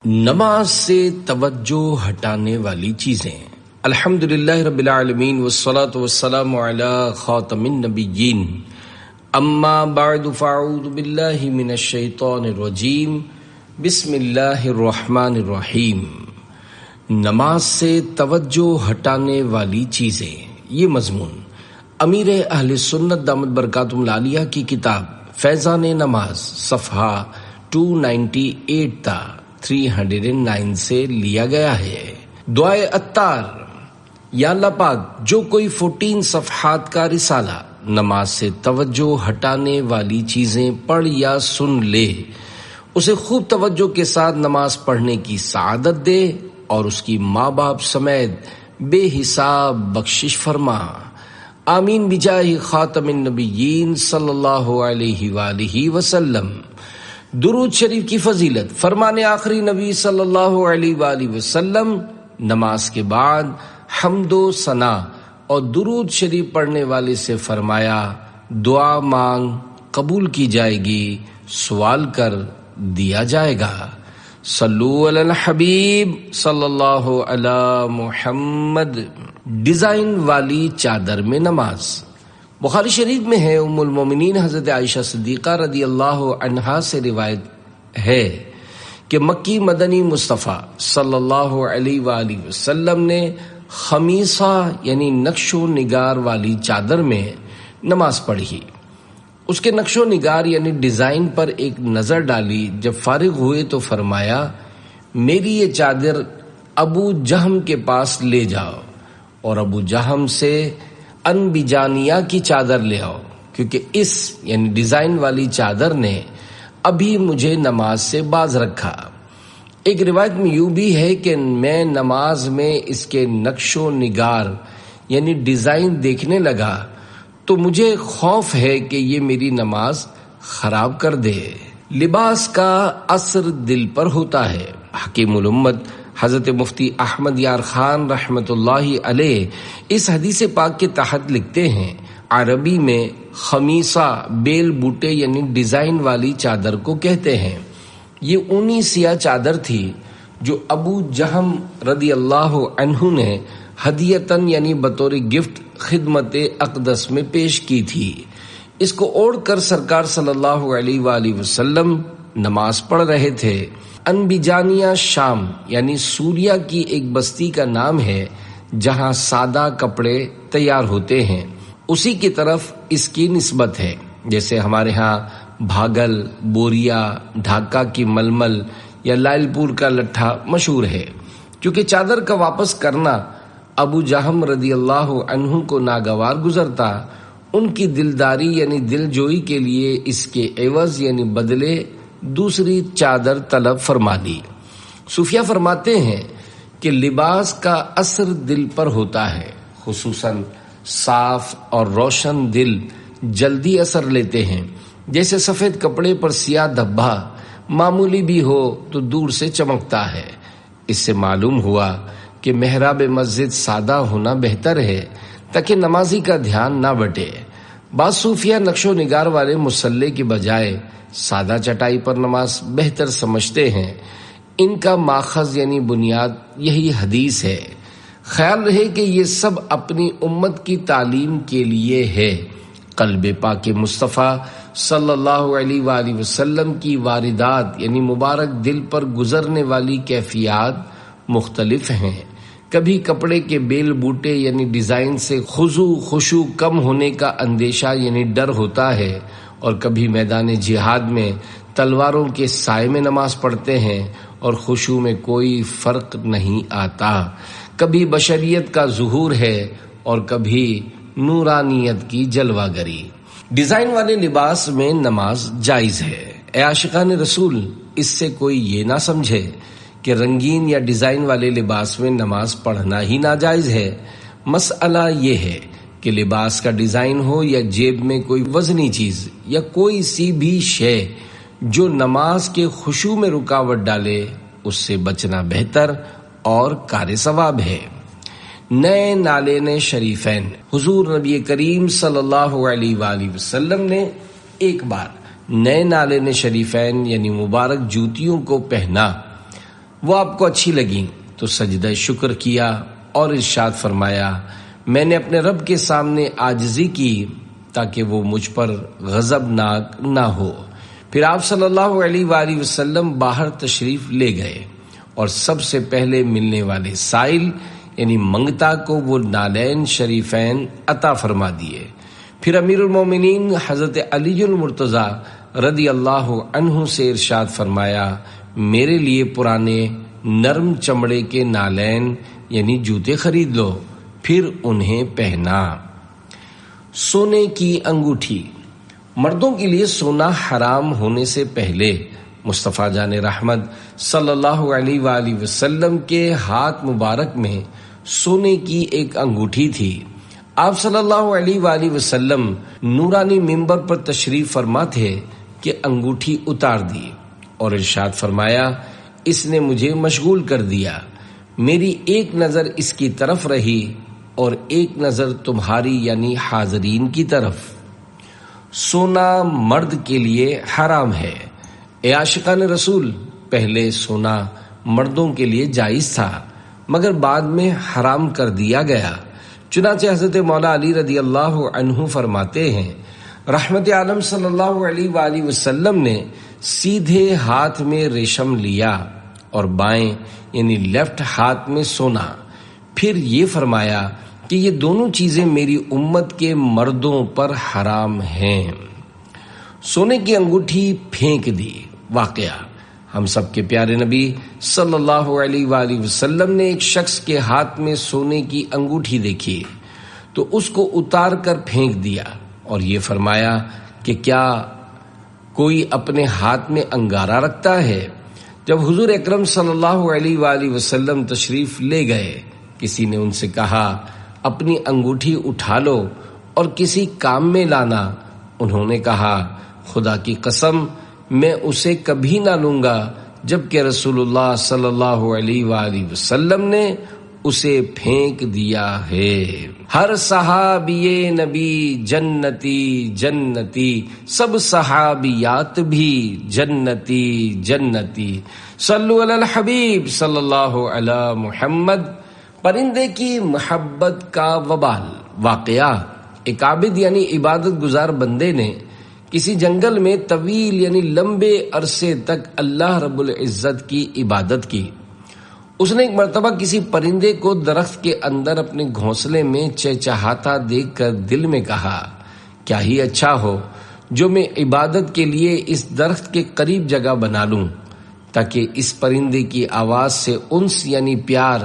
نماز سے توجہ ہٹانے والی چیزیں۔ الحمدللہ رب العالمین والصلاة والسلام علی خاتم النبیین، اما بعد فاعوذ باللہ من الشیطان الرجیم، بسم اللہ الرحمن الرحیم۔ نماز سے توجہ ہٹانے والی چیزیں، یہ مضمون امیر اہل سنت دامت برکاتہم العالیہ کی کتاب فیضان نماز صفحہ 298 تا 309 سے لیا گیا ہے۔ دعائے اتار: یا اللہ پاک، جو کوئی 14 صفحات کا رسالہ نماز سے توجہ ہٹانے والی چیزیں پڑھ یا سن لے، اسے خوب توجہ کے ساتھ نماز پڑھنے کی سعادت دے اور اس کی ماں باپ سمیت بے حساب بخشش فرما، آمین بجاہ خاتم النبیین صلی اللہ علیہ وآلہ وسلم۔ درود شریف کی فضیلت: فرمان آخری نبی صلی اللہ علیہ وآلہ وسلم نماز کے بعد حمد و ثنا اور درود شریف پڑھنے والے سے فرمایا، دعا مانگ قبول کی جائے گی، سوال کر دیا جائے گا۔ صلو علی الحبیب صلی اللہ علی محمد۔ ڈیزائن والی چادر میں نماز۔ بخاری شریف میں ہے، ام المومنین حضرت عائشہ صدیقہ رضی اللہ عنہا سے روایت ہے کہ مکی مدنی مصطفیٰ صلی اللہ علیہ وآلہ وسلم نے خمیصہ یعنی نقش و نگار والی چادر میں نماز پڑھی۔ اس کے نقش و نگار یعنی ڈیزائن پر ایک نظر ڈالی، جب فارغ ہوئے تو فرمایا، میری یہ چادر ابو جہم کے پاس لے جاؤ اور ابو جہم سے انبجانیہ کی چادر لے آؤ، کیونکہ اس یعنی ڈیزائن والی چادر نے ابھی مجھے نماز سے باز رکھا۔ ایک روایت میں یوں بھی ہے کہ میں نماز میں اس کے نقش و نگار یعنی ڈیزائن دیکھنے لگا تو مجھے خوف ہے کہ یہ میری نماز خراب کر دے۔ لباس کا اثر دل پر ہوتا ہے۔ حکیم الامت حضرت مفتی احمد یار خان رحمۃ اللہ علیہ اس حدیث پاک کے تحت لکھتے ہیں، عربی میں خمیصہ بیل بوٹے یعنی ڈیزائن والی چادر کو کہتے ہیں۔ یہ اونی سیاہ چادر تھی جو ابو جہم رضی اللہ عنہ نے ہدیتاً یعنی بطور گفٹ خدمت اقدس میں پیش کی تھی۔ اس کو اوڑھ کر سرکار صلی اللہ علیہ وآلہ وسلم نماز پڑھ رہے تھے۔ انبجانیہ شام یعنی سوریہ کی ایک بستی کا نام ہے جہاں سادہ کپڑے تیار ہوتے ہیں، اسی کی طرف اس کی نسبت ہے۔ جیسے ہمارے ہاں بھاگل، بوریا، ڈھاکہ کی ململ یا لائل پور کا لٹھا مشہور ہے۔ کیونکہ چادر کا واپس کرنا ابو جہم رضی اللہ عنہ کو ناگوار گزرتا، ان کی دلداری یعنی دل جوئی کے لیے اس کے عوض یعنی بدلے دوسری چادر طلب فرما لی۔ صوفیہ فرماتے ہیں کہ لباس کا اثر دل پر ہوتا ہے، خصوصاً صاف اور روشن دل جلدی اثر لیتے ہیں۔ جیسے سفید کپڑے پر سیاہ دھبا معمولی بھی ہو تو دور سے چمکتا ہے۔ اس سے معلوم ہوا کہ محراب مسجد سادہ ہونا بہتر ہے تاکہ نمازی کا دھیان نہ بٹے۔ بعض صوفیہ نقش و نگار والے مصلی کی بجائے سادہ چٹائی پر نماز بہتر سمجھتے ہیں۔ ان کا ماخذ یعنی بنیاد یہی حدیث ہے۔ خیال رہے کہ یہ سب اپنی امت کی تعلیم کے لیے ہے۔ قلب پاک مصطفیٰ صلی اللہ علیہ وآلہ وسلم کی واردات یعنی مبارک دل پر گزرنے والی کیفیات مختلف ہیں۔ کبھی کپڑے کے بیل بوٹے یعنی ڈیزائن سے خشوع کم ہونے کا اندیشہ یعنی ڈر ہوتا ہے، اور کبھی میدان جہاد میں تلواروں کے سائے میں نماز پڑھتے ہیں اور خشوع میں کوئی فرق نہیں آتا۔ کبھی بشریت کا ظہور ہے اور کبھی نورانیت کی جلوہ گری۔ ڈیزائن والے لباس میں نماز جائز ہے۔ اے عاشقان رسول، اس سے کوئی یہ نہ سمجھے کہ رنگین یا ڈیزائن والے لباس میں نماز پڑھنا ہی ناجائز ہے۔ مسئلہ یہ ہے کہ لباس کا ڈیزائن ہو یا جیب میں کوئی وزنی چیز یا کوئی سی بھی شے جو نماز کے خشوع میں رکاوٹ ڈالے، اس سے بچنا بہتر اور کار ثواب ہے۔ نئے نالین شریفین: حضور نبی کریم صلی اللہ علیہ وآلہ وسلم نے ایک بار نئے نالین شریفین یعنی مبارک جوتیوں کو پہنا۔ وہ آپ کو اچھی لگیں تو سجدہ شکر کیا اور ارشاد فرمایا میں نے اپنے رب کے سامنے عاجزی کی تاکہ وہ مجھ پر غضبناک نہ ہو۔ پھر آپ صلی اللہ علیہ وآلہ وسلم باہر تشریف لے گئے اور سب سے پہلے ملنے والے سائل یعنی منگتا کو وہ نالین شریفین عطا فرما دیے۔ پھر امیر المومنین حضرت علی المرتضیٰ رضی اللہ عنہ سے ارشاد فرمایا میرے لیے پرانے نرم چمڑے کے نالین یعنی جوتے خرید لو، پھر انہیں پہنا۔ سونے کی انگوٹھی۔ مردوں کے لیے سونا حرام ہونے سے پہلے مصطفیٰ جان رحمت صلی اللہ علیہ وآلہ وسلم کے ہاتھ مبارک میں سونے کی ایک انگوٹھی تھی۔ آپ صلی اللہ علیہ وآلہ وسلم نورانی منبر پر تشریف فرما تھے کہ انگوٹھی اتار دی اور ارشاد فرمایا اس نے مجھے مشغول کر دیا، میری ایک نظر اس کی طرف رہی اور ایک نظر تمہاری یعنی حاضرین کی طرف۔ سونا مرد کے لیے حرام ہے۔ اے عاشقان رسول، پہلے سونا مردوں کے لیے جائز تھا مگر بعد میں حرام کر دیا گیا۔ چنانچہ حضرت مولا علی رضی اللہ عنہ فرماتے ہیں رحمت عالم صلی اللہ علیہ وآلہ وسلم نے سیدھے ہاتھ میں ریشم لیا اور بائیں یعنی لیفٹ ہاتھ میں سونا، پھر یہ فرمایا کہ یہ دونوں چیزیں میری امت کے مردوں پر حرام ہیں۔ سونے کی انگوٹھی پھینک دی۔ واقعہ، ہم سب کے پیارے نبی صلی اللہ علیہ وآلہ وسلم نے ایک شخص کے ہاتھ میں سونے کی انگوٹھی دیکھی تو اس کو اتار کر پھینک دیا اور یہ فرمایا کہ کیا کوئی اپنے ہاتھ میں انگارہ رکھتا ہے؟ جب حضور اکرم صلی اللہ علیہ وآلہ وسلم تشریف لے گئے، کسی نے ان سے کہا اپنی انگوٹھی اٹھا لو اور کسی کام میں لانا۔ انہوں نے کہا خدا کی قسم میں اسے کبھی نہ لوں گا جبکہ رسول اللہ صلی اللہ علیہ وآلہ وسلم نے اسے پھینک دیا ہے۔ ہر صحابی نبی جنتی جنتی، سب صحابیات بھی جنتی جنتی، صلو علی الحبیب صلی اللہ علی محمد۔ پرندے کی محبت کا وبال۔ واقعہ، ایک عابد یعنی عبادت گزار بندے نے کسی جنگل میں طویل یعنی لمبے عرصے تک اللہ رب العزت کی عبادت کی۔ اس نے ایک مرتبہ کسی پرندے کو درخت کے اندر اپنے گھونسلے میں چہچہاتا دیکھ کر دل میں کہا کیا ہی اچھا ہو جو میں عبادت کے لیے اس درخت کے قریب جگہ بنا لوں تاکہ اس پرندے کی آواز سے انس یعنی پیار،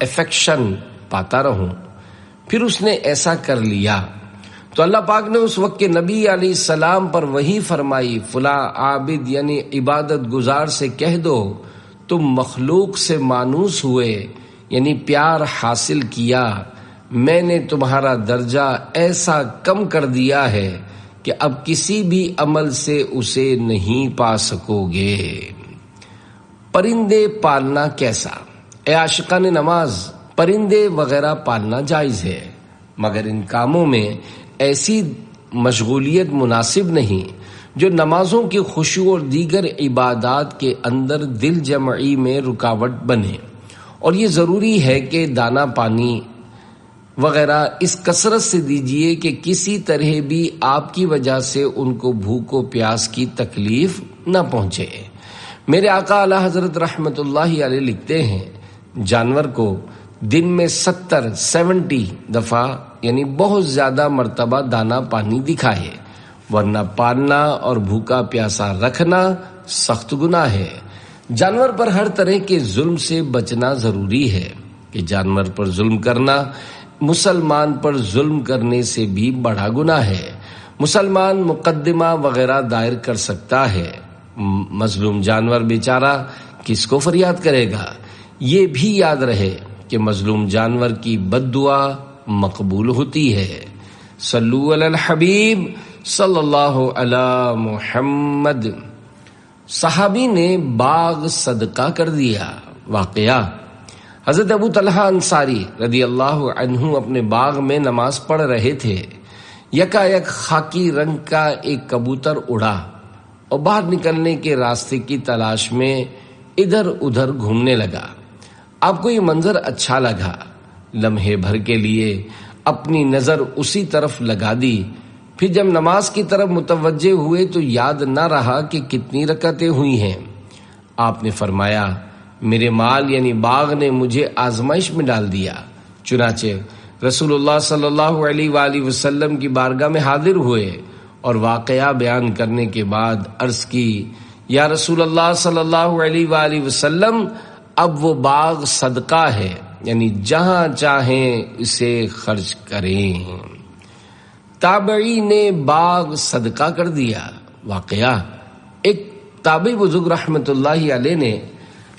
افیکشن پاتا رہوں۔ پھر اس نے ایسا کر لیا تو اللہ پاک نے اس وقت کے نبی علیہ السلام پر وحی فرمائی فلاں عابد یعنی عبادت گزار سے کہہ دو تم مخلوق سے مانوس ہوئے یعنی پیار حاصل کیا، میں نے تمہارا درجہ ایسا کم کر دیا ہے کہ اب کسی بھی عمل سے اسے نہیں پا سکو گے۔ پرندے پالنا کیسا؟ اے عاشقان نماز، پرندے وغیرہ پالنا جائز ہے مگر ان کاموں میں ایسی مشغولیت مناسب نہیں جو نمازوں کی خشوع اور دیگر عبادات کے اندر دل جمعی میں رکاوٹ بنے، اور یہ ضروری ہے کہ دانہ پانی وغیرہ اس کثرت سے دیجیے کہ کسی طرح بھی آپ کی وجہ سے ان کو بھوک و پیاس کی تکلیف نہ پہنچے۔ میرے آقا اعلی حضرت رحمت اللہ علیہ لکھتے ہیں جانور کو دن میں 70 دفعہ یعنی بہت زیادہ مرتبہ دانہ پانی دکھائے، ورنہ پالنا اور بھوکا پیاسا رکھنا سخت گناہ ہے۔ جانور پر ہر طرح کے ظلم سے بچنا ضروری ہے کہ جانور پر ظلم کرنا مسلمان پر ظلم کرنے سے بھی بڑا گناہ ہے۔ مسلمان مقدمہ وغیرہ دائر کر سکتا ہے، مظلوم جانور بیچارہ کس کو فریاد کرے گا؟ یہ بھی یاد رہے کہ مظلوم جانور کی بد دعا مقبول ہوتی ہے۔ صلو علی الحبیب صلی اللہ علی محمد۔ صحابی نے باغ صدقہ کر دیا۔ واقعہ، حضرت ابو طلحہ انصاری رضی اللہ عنہ اپنے باغ میں نماز پڑھ رہے تھے، یکا یک خاکی رنگ کا ایک کبوتر اڑا اور باہر نکلنے کے راستے کی تلاش میں ادھر ادھر گھومنے لگا۔ آپ کو یہ منظر اچھا لگا، لمحے بھر کے لیے اپنی نظر اسی طرف لگا دی، پھر جب نماز کی طرف متوجہ ہوئے تو یاد نہ رہا کہ کتنی رکعتیں ہوئی ہیں۔ آپ نے فرمایا، میرے مال یعنی باغ نے مجھے آزمائش میں ڈال دیا۔ چنانچہ رسول اللہ صلی اللہ علیہ وآلہ وسلم کی بارگاہ میں حاضر ہوئے اور واقعہ بیان کرنے کے بعد عرض کی، یا رسول اللہ صلی اللہ علیہ وآلہ وسلم، اب وہ باغ صدقہ ہے، یعنی جہاں چاہیں اسے خرچ کریں۔ تابعی نے باغ صدقہ کر دیا۔ واقعہ، ایک تابعی بزرگ رحمت اللہ علیہ نے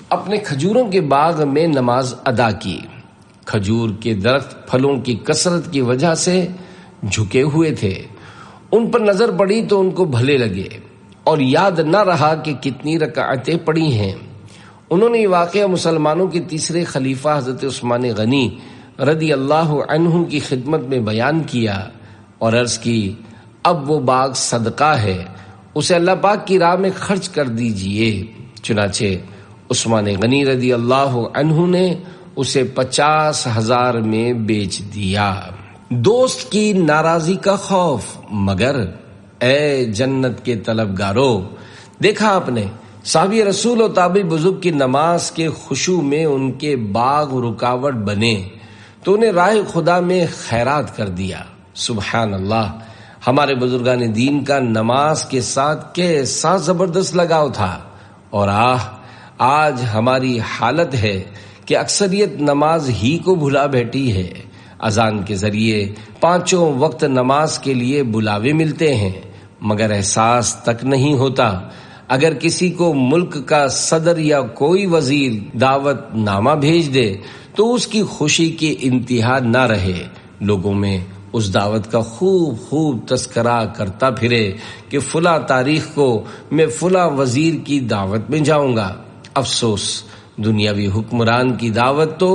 اپنے کھجوروں کے باغ میں نماز ادا کی۔ کھجور کے درخت پھلوں کی کثرت کی وجہ سے جھکے ہوئے تھے، ان پر نظر پڑی تو ان کو بھلے لگے اور یاد نہ رہا کہ کتنی رکعتیں پڑی ہیں۔ انہوں نے یہ واقعہ مسلمانوں کے تیسرے خلیفہ حضرت عثمان غنی رضی اللہ عنہ کی خدمت میں بیان کیا اور عرض کی، اب وہ باغ صدقہ ہے، اسے اللہ پاک کی راہ میں خرچ کر دیجئے۔ چنانچہ عثمان غنی رضی اللہ عنہ نے اسے 50,000 میں بیچ دیا۔ دوست کی ناراضی کا خوف، مگر اے جنت کے طلبگاروں، دیکھا آپ نے صحابی رسول و تابعی بزرگ کی نماز کے خشوع میں ان کے باغ رکاوٹ بنے تو انہیں راہ خدا میں خیرات کر دیا۔ سبحان اللہ، ہمارے بزرگان دین کا نماز کے ساتھ کیسا زبردست لگاؤ تھا، اور آج ہماری حالت ہے کہ اکثریت نماز ہی کو بھلا بیٹھی ہے۔ اذان کے ذریعے 5 وقت نماز کے لیے بلاوے ملتے ہیں، مگر احساس تک نہیں ہوتا۔ اگر کسی کو ملک کا صدر یا کوئی وزیر دعوت نامہ بھیج دے تو اس کی خوشی کی انتہا نہ رہے، لوگوں میں اس دعوت کا خوب تذکرہ کرتا پھرے کہ فلاں تاریخ کو میں فلاں وزیر کی دعوت میں جاؤں گا۔ افسوس، دنیاوی حکمران کی دعوت تو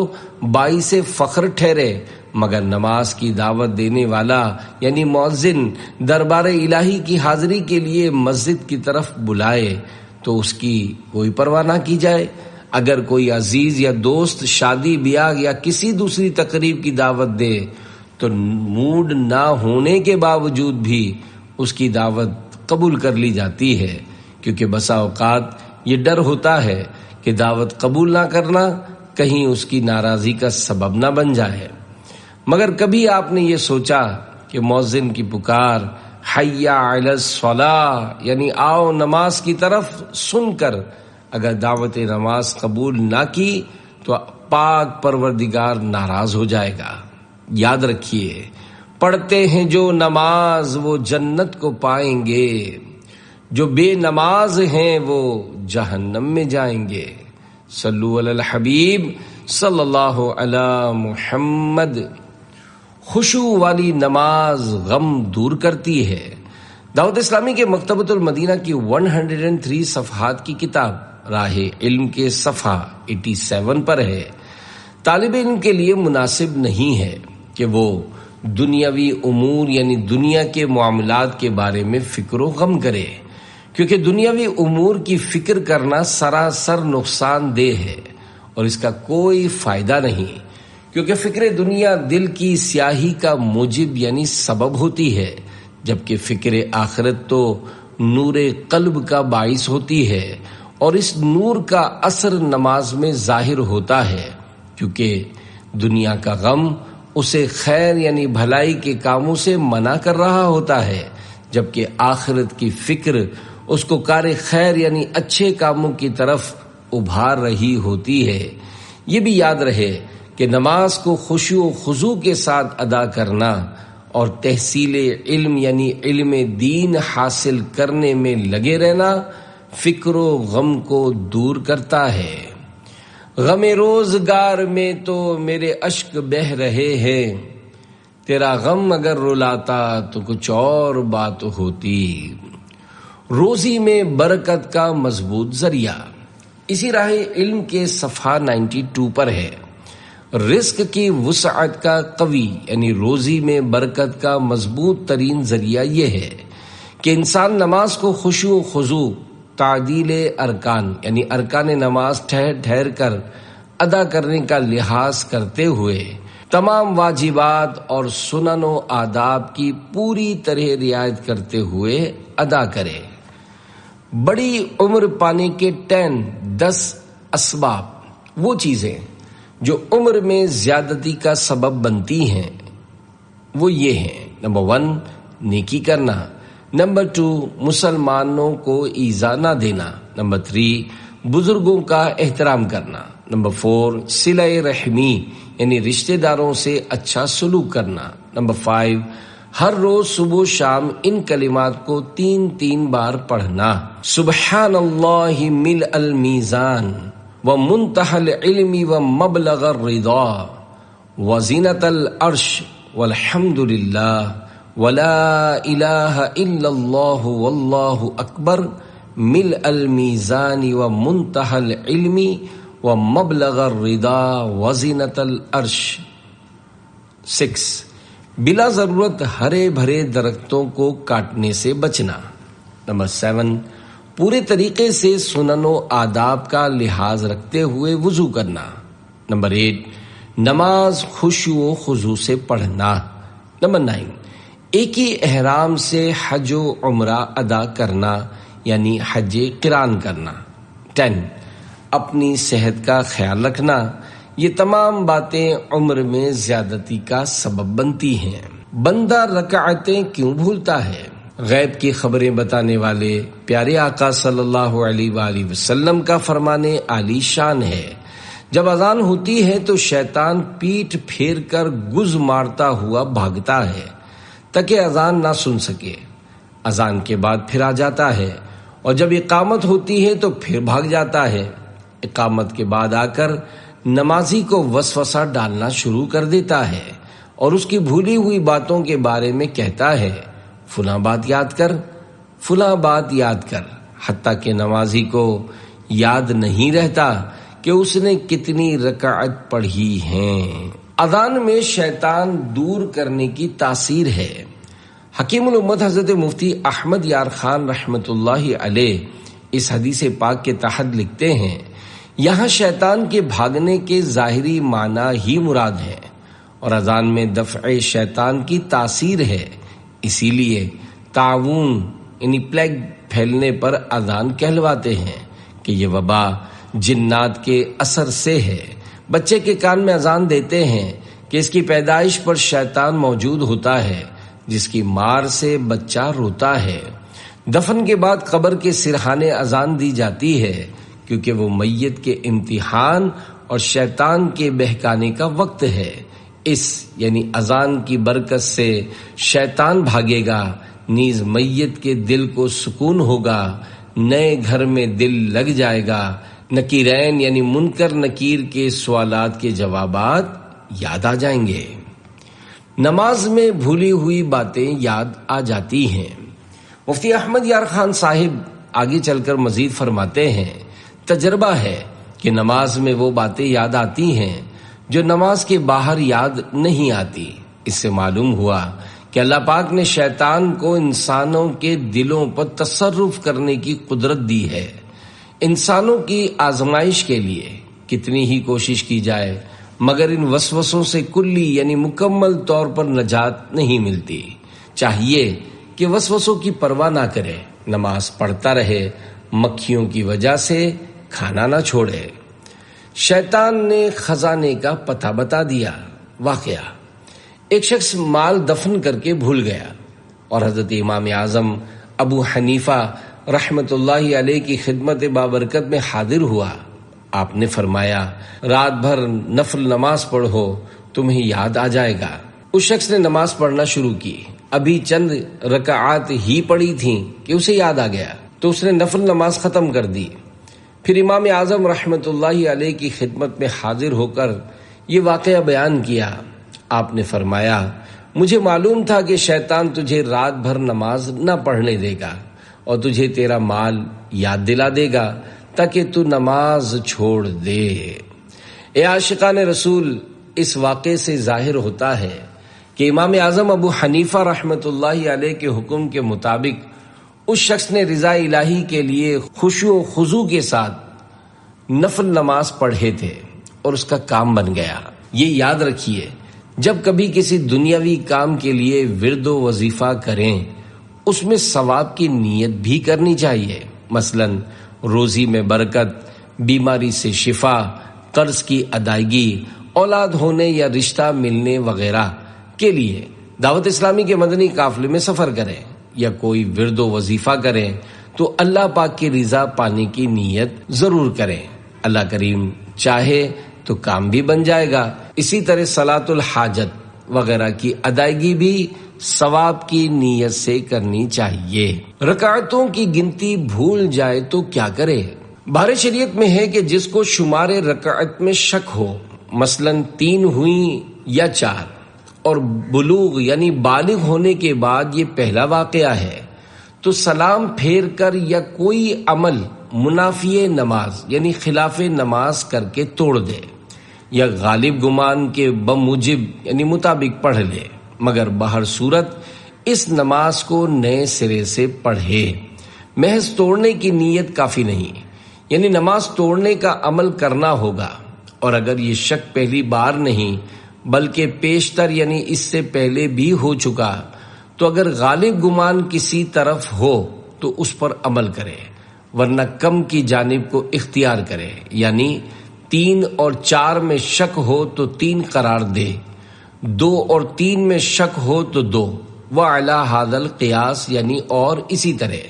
باعث فخر ٹھہرے، مگر نماز کی دعوت دینے والا یعنی مؤذن دربار الہی کی حاضری کے لیے مسجد کی طرف بلائے تو اس کی کوئی پرواہ نہ کی جائے۔ اگر کوئی عزیز یا دوست شادی بیاہ یا کسی دوسری تقریب کی دعوت دے تو موڈ نہ ہونے کے باوجود بھی اس کی دعوت قبول کر لی جاتی ہے، کیونکہ بسا اوقات یہ ڈر ہوتا ہے کہ دعوت قبول نہ کرنا کہیں اس کی ناراضی کا سبب نہ بن جائے۔ مگر کبھی آپ نے یہ سوچا کہ مؤذن کی پکار حی علی الصلاۃ یعنی آؤ نماز کی طرف سن کر اگر دعوت نماز قبول نہ کی تو پاک پروردگار ناراض ہو جائے گا۔ یاد رکھیے، پڑھتے ہیں جو نماز وہ جنت کو پائیں گے، جو بے نماز ہیں وہ جہنم میں جائیں گے۔ صلو علی الحبیب صلی اللہ علی محمد۔ خشوع والی نماز غم دور کرتی ہے۔ دعوت اسلامی کے مکتبۃ المدینہ کی 103 صفحات کی کتاب راہ علم کے صفحہ 87 پر ہے، طالب علم کے لیے مناسب نہیں ہے کہ وہ دنیاوی امور یعنی دنیا کے معاملات کے بارے میں فکر و غم کرے، کیونکہ دنیاوی امور کی فکر کرنا سراسر نقصان دہ ہے اور اس کا کوئی فائدہ نہیں، کیونکہ فکر دنیا دل کی سیاہی کا موجب یعنی سبب ہوتی ہے، جبکہ فکر آخرت تو نور قلب کا باعث ہوتی ہے، اور اس نور کا اثر نماز میں ظاہر ہوتا ہے، کیونکہ دنیا کا غم اسے خیر یعنی بھلائی کے کاموں سے منع کر رہا ہوتا ہے، جبکہ آخرت کی فکر اس کو کار خیر یعنی اچھے کاموں کی طرف ابھار رہی ہوتی ہے۔ یہ بھی یاد رہے کہ نماز کو خشوع و خضوع کے ساتھ ادا کرنا اور تحصیل علم یعنی علم دین حاصل کرنے میں لگے رہنا فکر و غم کو دور کرتا ہے۔ غم روزگار میں تو میرے اشک بہہ رہے ہیں، تیرا غم اگر رلاتا تو کچھ اور بات ہوتی۔ روزی میں برکت کا مضبوط ذریعہ، اسی راہ علم کے صفحہ 92 پر ہے۔ رزق کی وسعت کا قوی یعنی روزی میں برکت کا مضبوط ترین ذریعہ یہ ہے کہ انسان نماز کو خشوع و خضوع تعدیل ارکان یعنی ارکان نماز ٹھہر ٹھہر کر ادا کرنے کا لحاظ کرتے ہوئے تمام واجبات اور سنن و آداب کی پوری طرح رعایت کرتے ہوئے ادا کرے۔ بڑی عمر پانے کے 10 اسباب وہ چیزیں جو عمر میں زیادتی کا سبب بنتی ہیں وہ یہ ہیں: نمبر 1 نیکی کرنا، نمبر 2 مسلمانوں کو ایذا نہ دینا، نمبر 3 بزرگوں کا احترام کرنا، نمبر 4 صلہ رحمی یعنی رشتہ داروں سے اچھا سلوک کرنا، نمبر 5 ہر روز صبح و شام ان کلمات کو 3 بار پڑھنا: سبحان اللہ ملء المیزان ومنتہى العلم ومبلغ الرضا وزینۃ العرش والحمد للہ ولا الہ الا اللہ واللہ اکبر ملء المیزان ومنتہى العلم ومبلغ الرضا وزینۃ العرش۔ 6 بلا ضرورت ہرے بھرے درختوں کو کاٹنے سے بچنا۔ نمبر 7 پورے طریقے سے سنن و آداب کا لحاظ رکھتے ہوئے وضو کرنا۔ نمبر 8 نماز خشوع و خضوع سے پڑھنا۔ نمبر 9 ایک ہی احرام سے حج و عمرہ ادا کرنا یعنی حج قران کرنا۔ 10 اپنی صحت کا خیال رکھنا۔ یہ تمام باتیں عمر میں زیادتی کا سبب بنتی ہیں۔ بندہ رکعتیں کیوں بھولتا ہے؟ غیب کی خبریں بتانے والے پیارے آقا صلی اللہ علیہ وآلہ وسلم کا فرمان عالی شان ہے، جب اذان ہوتی ہے تو شیطان پیٹھ پھیر کر گز مارتا ہوا بھاگتا ہے تاکہ اذان نہ سن سکے۔ اذان کے بعد پھر آ جاتا ہے اور جب اقامت ہوتی ہے تو پھر بھاگ جاتا ہے۔ اقامت کے بعد آ کر نمازی کو وسوسہ ڈالنا شروع کر دیتا ہے اور اس کی بھولی ہوئی باتوں کے بارے میں کہتا ہے فلاں بات یاد کر، فلاں بات یاد کر، حتیٰ کہ نمازی کو یاد نہیں رہتا کہ اس نے کتنی رکعت پڑھی ہیں۔ اذان میں شیطان دور کرنے کی تاثیر ہے۔ حکیم الامت حضرت مفتی احمد یار خان رحمۃ اللہ علیہ اس حدیث پاک کے تحت لکھتے ہیں، یہاں شیطان کے بھاگنے کے ظاہری معنی ہی مراد ہے اور اذان میں دفع شیطان کی تاثیر ہے، اسی لیے تعاون یعنی پلیگ پھیلنے پر اذان کہلواتے ہیں کہ یہ وبا جنات کے اثر سے ہے۔ بچے کے کان میں اذان دیتے ہیں کہ اس کی پیدائش پر شیطان موجود ہوتا ہے جس کی مار سے بچہ روتا ہے۔ دفن کے بعد قبر کے سرحانے اذان دی جاتی ہے کیونکہ وہ میت کے امتحان اور شیطان کے بہکانے کا وقت ہے۔ اس یعنی اذان کی برکت سے شیطان بھاگے گا، نیز میت کے دل کو سکون ہوگا، نئے گھر میں دل لگ جائے گا، نکیرین یعنی منکر نکیر کے سوالات کے جوابات یاد آ جائیں گے، نماز میں بھولی ہوئی باتیں یاد آ جاتی ہیں۔ مفتی احمد یار خان صاحب آگے چل کر مزید فرماتے ہیں، تجربہ ہے کہ نماز میں وہ باتیں یاد آتی ہیں جو نماز کے باہر یاد نہیں آتی۔ اس سے معلوم ہوا کہ اللہ پاک نے شیطان کو انسانوں کے دلوں پر تصرف کرنے کی قدرت دی ہے۔ انسانوں کی آزمائش کے لیے کتنی ہی کوشش کی جائے مگر ان وسوسوں سے کلی یعنی مکمل طور پر نجات نہیں ملتی۔ چاہیے کہ وسوسوں کی پرواہ نہ کرے، نماز پڑھتا رہے، مکھیوں کی وجہ سے کھانا نہ چھوڑے۔ شیطان نے خزانے کا پتہ بتا دیا۔ واقعہ: ایک شخص مال دفن کر کے بھول گیا اور حضرت امام اعظم ابو حنیفہ رحمت اللہ علیہ کی خدمت بابرکت میں حاضر ہوا۔ آپ نے فرمایا، رات بھر نفل نماز پڑھو، تمہیں یاد آ جائے گا۔ اس شخص نے نماز پڑھنا شروع کی، ابھی چند رکعات ہی پڑھی تھیں کہ اسے یاد آ گیا تو اس نے نفل نماز ختم کر دی۔ پھر امام اعظم رحمت اللہ علیہ کی خدمت میں حاضر ہو کر یہ واقعہ بیان کیا۔ آپ نے فرمایا، مجھے معلوم تھا کہ شیطان تجھے رات بھر نماز نہ پڑھنے دے گا اور تجھے تیرا مال یاد دلا دے گا تاکہ تو نماز چھوڑ دے۔ اے عاشقان رسول، اس واقعے سے ظاہر ہوتا ہے کہ امام اعظم ابو حنیفہ رحمت اللہ علیہ کے حکم کے مطابق اس شخص نے رضا الہی کے لیے خشوع و خضوع کے ساتھ نفل نماز پڑھے تھے اور اس کا کام بن گیا۔ یہ یاد رکھیے، جب کبھی کسی دنیاوی کام کے لیے ورد و وظیفہ کریں اس میں ثواب کی نیت بھی کرنی چاہیے، مثلا روزی میں برکت، بیماری سے شفا، قرض کی ادائیگی، اولاد ہونے یا رشتہ ملنے وغیرہ کے لیے دعوت اسلامی کے مدنی قافلے میں سفر کریں یا کوئی ورد و وظیفہ کریں تو اللہ پاک کی رضا پانے کی نیت ضرور کریں۔ اللہ کریم چاہے تو کام بھی بن جائے گا۔ اسی طرح صلاۃ الحاجت وغیرہ کی ادائیگی بھی ثواب کی نیت سے کرنی چاہیے۔ رکعتوں کی گنتی بھول جائے تو کیا کرے؟ بہر شریعت میں ہے کہ جس کو شمار رکعت میں شک ہو، مثلا 3 ہوئیں یا 4، اور بلوغ یعنی بالغ ہونے کے بعد یہ پہلا واقعہ ہے، تو سلام پھیر کر یا کوئی عمل منافی نماز یعنی خلاف نماز کر کے توڑ دے، یا غالب گمان کے بموجب یعنی مطابق پڑھ لے، مگر بہر صورت اس نماز کو نئے سرے سے پڑھے۔ محض توڑنے کی نیت کافی نہیں، یعنی نماز توڑنے کا عمل کرنا ہوگا، اور اگر یہ شک پہلی بار نہیں بلکہ پیشتر یعنی اس سے پہلے بھی ہو چکا تو اگر غالب گمان کسی طرف ہو تو اس پر عمل کرے، ورنہ کم کی جانب کو اختیار کرے، یعنی 3 اور 4 میں شک ہو تو 3 قرار دے، 2 اور 3 میں شک ہو تو 2، وعلی ھذا القیاس یعنی اور اسی طرح،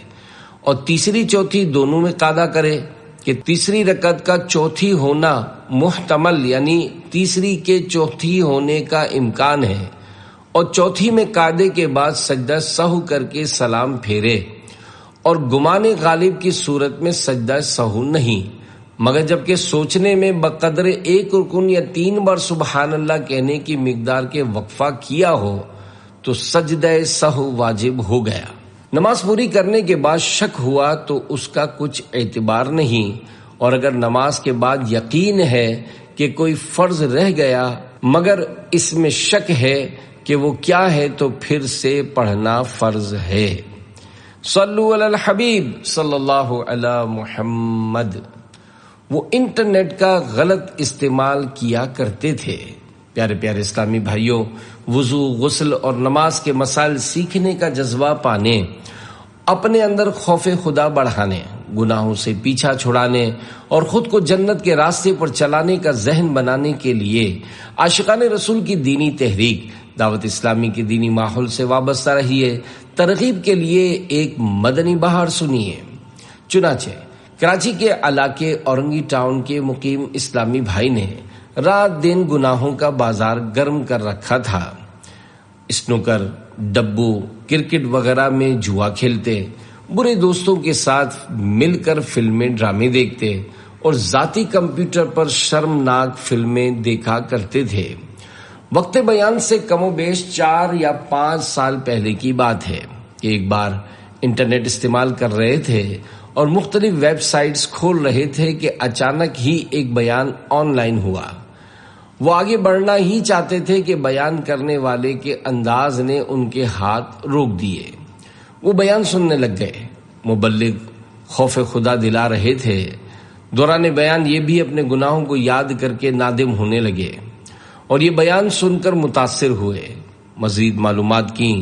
اور تیسری چوتھی دونوں میں قاعدہ کرے کہ تیسری رکعت کا چوتھی ہونا محتمل یعنی تیسری کے چوتھی ہونے کا امکان ہے، اور چوتھی میں قاعدے کے بعد سجدہ سہو کر کے سلام پھیرے، اور گمان غالب کی صورت میں سجدہ سہو نہیں، مگر جبکہ سوچنے میں بقدر 1 رکن یا 3 بار سبحان اللہ کہنے کی مقدار کے وقفہ کیا ہو تو سجدہ سہو واجب ہو گیا۔ نماز پوری کرنے کے بعد شک ہوا تو اس کا کچھ اعتبار نہیں، اور اگر نماز کے بعد یقین ہے کہ کوئی فرض رہ گیا مگر اس میں شک ہے کہ وہ کیا ہے تو پھر سے پڑھنا فرض ہے۔ صلو علی الحبیب صلی اللہ علی محمد۔ وہ انٹرنیٹ کا غلط استعمال کیا کرتے تھے۔ پیارے پیارے اسلامی بھائیوں، وضو، غسل اور نماز کے مسائل سیکھنے کا جذبہ پانے، اپنے اندر خوف خدا بڑھانے، گناہوں سے پیچھا چھڑانے اور خود کو جنت کے راستے پر چلانے کا ذہن بنانے کے لیے عاشقان رسول کی دینی تحریک دعوت اسلامی کے دینی ماحول سے وابستہ رہیے۔ ترغیب کے لیے ایک مدنی بہار سنیے۔ چنانچہ کراچی کے علاقے اورنگی ٹاؤن کے مقیم اسلامی بھائی نے رات دن گناہوں کا بازار گرم کر رکھا تھا۔ اسنوکر، ڈبو، کرکٹ وغیرہ میں جوا کھیلتے، برے دوستوں کے ساتھ مل کر فلمیں ڈرامے دیکھتے اور ذاتی کمپیوٹر پر شرمناک فلمیں دیکھا کرتے تھے۔ وقت بیان سے کم و بیش 4 یا 5 سال پہلے کی بات ہے کہ ایک بار انٹرنیٹ استعمال کر رہے تھے اور مختلف ویب سائٹس کھول رہے تھے کہ اچانک ہی ایک بیان آن لائن ہوا۔ وہ آگے بڑھنا ہی چاہتے تھے کہ بیان کرنے والے کے انداز نے ان کے ہاتھ روک دیے۔ وہ بیان سننے لگ گئے۔ مبلغ خوف خدا دلا رہے تھے۔ دوران بیان یہ بھی اپنے گناہوں کو یاد کر کے نادم ہونے لگے اور یہ بیان سن کر متاثر ہوئے۔ مزید معلومات کی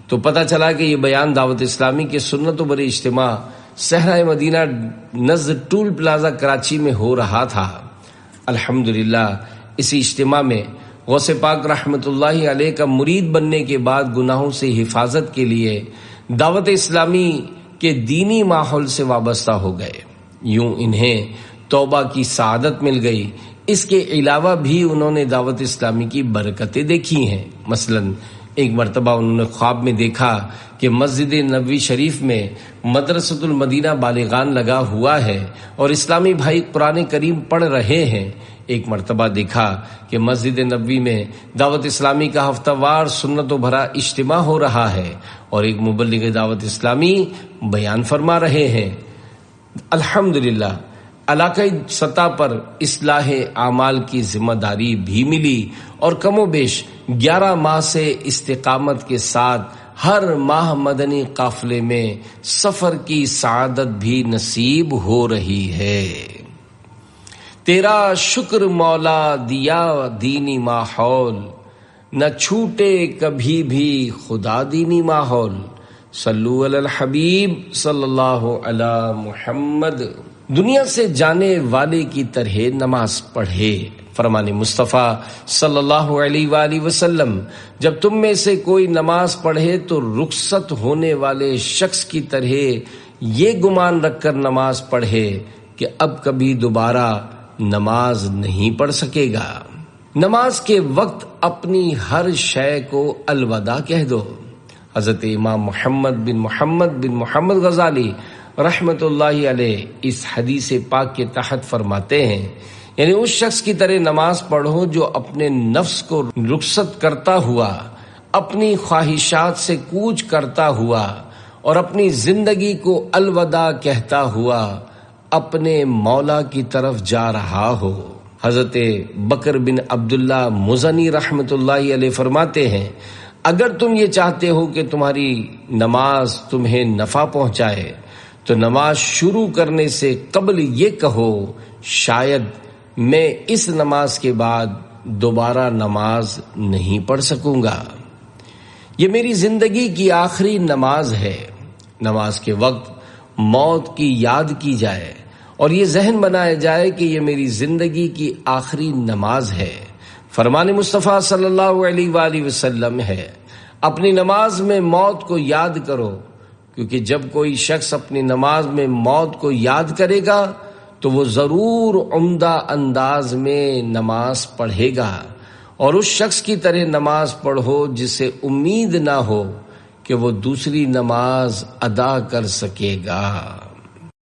تو پتہ چلا کہ یہ بیان دعوت اسلامی کے سنت و بڑے اجتماع صحرائے مدینہ نزد ٹول پلازا کراچی میں ہو رہا تھا۔ الحمدللہ اسی اجتماع میں غوث پاک رحمت اللہ علیہ کا مرید بننے کے بعد گناہوں سے حفاظت کے لیے دعوت اسلامی کے دینی ماحول سے وابستہ ہو گئے۔ یوں انہیں توبہ کی سعادت مل گئی۔ اس کے علاوہ بھی انہوں نے دعوت اسلامی کی برکتیں دیکھی ہیں۔ مثلا ایک مرتبہ انہوں نے خواب میں دیکھا کہ مسجد نبوی شریف میں مدرسۃ المدینہ بالغان لگا ہوا ہے اور اسلامی بھائی قرآن کریم پڑھ رہے ہیں۔ ایک مرتبہ دیکھا کہ مسجد نبوی میں دعوت اسلامی کا ہفتہ وار سنت و بھرا اجتماع ہو رہا ہے اور ایک مبلغ دعوت اسلامی بیان فرما رہے ہیں۔ الحمدللہ علاقائی سطح پر اصلاح اعمال کی ذمہ داری بھی ملی اور کم و بیش 11 ماہ سے استقامت کے ساتھ ہر ماہ مدنی قافلے میں سفر کی سعادت بھی نصیب ہو رہی ہے۔ تیرا شکر مولا دیا دینی ماحول، نہ چھوٹے کبھی بھی خدا دینی ماحول۔ صلو علی الحبیب صلی اللہ علی محمد۔ دنیا سے جانے والے کی طرح نماز پڑھے۔ فرمان مصطفیٰ صلی اللہ علیہ وآلہ وسلم، جب تم میں سے کوئی نماز پڑھے تو رخصت ہونے والے شخص کی طرح یہ گمان رکھ کر نماز پڑھے کہ اب کبھی دوبارہ نماز نہیں پڑھ سکے گا۔ نماز کے وقت اپنی ہر شے کو الوداع کہہ دو۔ حضرت امام محمد بن محمد غزالی رحمت اللہ علیہ اس حدیث پاک کے تحت فرماتے ہیں، یعنی اس شخص کی طرح نماز پڑھو جو اپنے نفس کو رخصت کرتا ہوا، اپنی خواہشات سے کوچ کرتا ہوا اور اپنی زندگی کو الوداع کہتا ہوا اپنے مولا کی طرف جا رہا ہو۔ حضرت بکر بن عبداللہ مزنی رحمت اللہ علیہ فرماتے ہیں، اگر تم یہ چاہتے ہو کہ تمہاری نماز تمہیں نفع پہنچائے تو نماز شروع کرنے سے قبل یہ کہو، شاید میں اس نماز کے بعد دوبارہ نماز نہیں پڑھ سکوں گا۔ یہ میری زندگی کی آخری نماز ہے۔ نماز کے وقت موت کی یاد کی جائے اور یہ ذہن بنایا جائے کہ یہ میری زندگی کی آخری نماز ہے۔ فرمان مصطفیٰ صلی اللہ علیہ وآلہ وسلم ہے، اپنی نماز میں موت کو یاد کرو، کیونکہ جب کوئی شخص اپنی نماز میں موت کو یاد کرے گا تو وہ ضرور عمدہ انداز میں نماز پڑھے گا، اور اس شخص کی طرح نماز پڑھو جسے امید نہ ہو کہ وہ دوسری نماز ادا کر سکے گا۔